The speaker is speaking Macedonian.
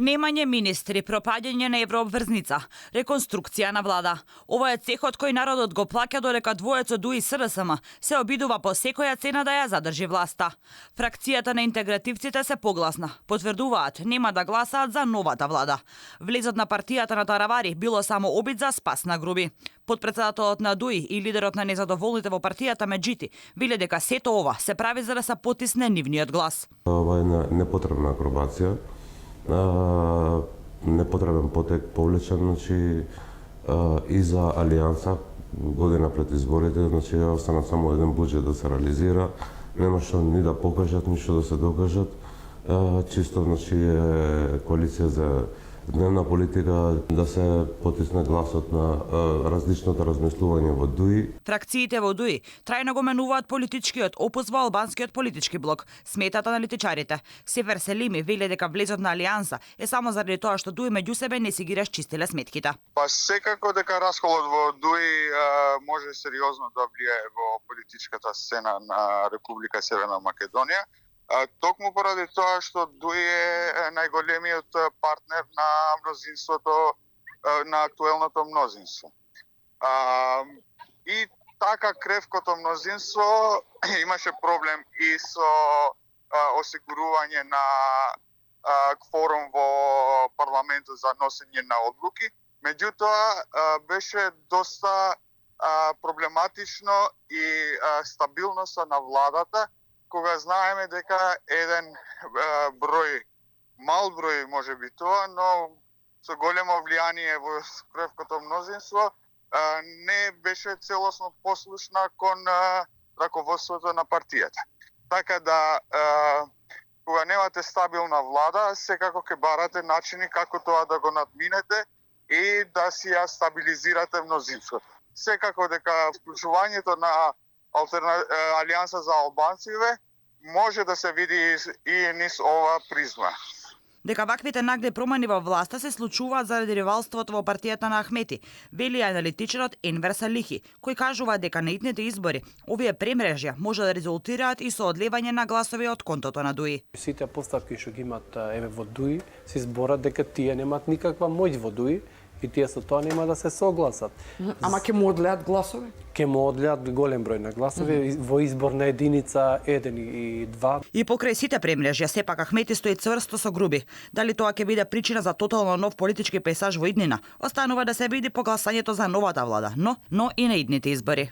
Немање министри, пропаѓање на еврообврзница, реконструкција на влада. Ова е цехот кој народот го плаќа додека двоецо ДУИ СРСМ се обидува по секоја цена да ја задржи власта. Фракцијата на интегративците се погласна. Потврдуваат нема да гласаат за новата влада. Влезот на партијата на Таравари било само обид за спас на груби. Подпредседателот на ДУИ и лидерот на незадоволните во партијата Меджити веле дека сето ова се прави за да се потисне нивниот глас. Ова е непотребна акробација. Непотребен потек повлечен, значи и за Алијанса година пред изборите, значи останат само еден буџет да се реализира, нема што ни да покажат, ништо да се докажат. Чисто, значи, коалиција за дневна политика да се потисне гласот на различното размислување во ДУИ. Фракциите во ДУИ трајно го менуваат политичкиот опус во албанскиот политички блок, сметат аналитичарите. Сефер Селими веле дека влезот на Алијанса е само заради тоа што ДУИ меѓу себе не си ги расчистиле сметките. Па секако дека расколот во ДУИ може сериозно да влијае во политичката сцена на Република Северна Македонија. Токму поради тоа што ДУИ е најголемиот партнер на мнозинството, на актуелното мнозинство. И така кревкото мнозинство имаше проблем и со осигурување на кворум во парламентот за носење на одлуки. Меѓутоа беше доста проблематично и стабилноста на владата, кога знаеме дека еден број, мал број може би тоа, но со големо влијание во кревкото мнозинство, не беше целосно послушна кон раководството на партијата. Така да, кога немате стабилна влада, секако ќе барате начини како тоа да го надминете и да си ја стабилизирате мнозинството. Секако дека вклучувањето на Алијанса за албанците може да се види и низ ова призма. Дека ваквите нагли промени во власта се случуваат заради ривалството во партијата на Ахмети, вели аналитичарот Енвер Салихи, кој кажува дека на идните избори овие премрежја може да резултираат и со одлевање на гласови од контото на ДУИ. Сите поставки што ги имат во ДУИ се зборат дека тие немаат никаква моќ во ДУИ и тие со тоа нема да се согласат. Ама ќе му одлеат гласови? Ќе му одлеат голем број на гласови во изборна единица 1 и 2. И покрај сите премрежја, сепак Ахмети стои цврсто со груби. Дали тоа ќе биде причина за тотално нов политички пейзаж во иднина, останува да се види по гласањето за новата влада, но и на идните избори.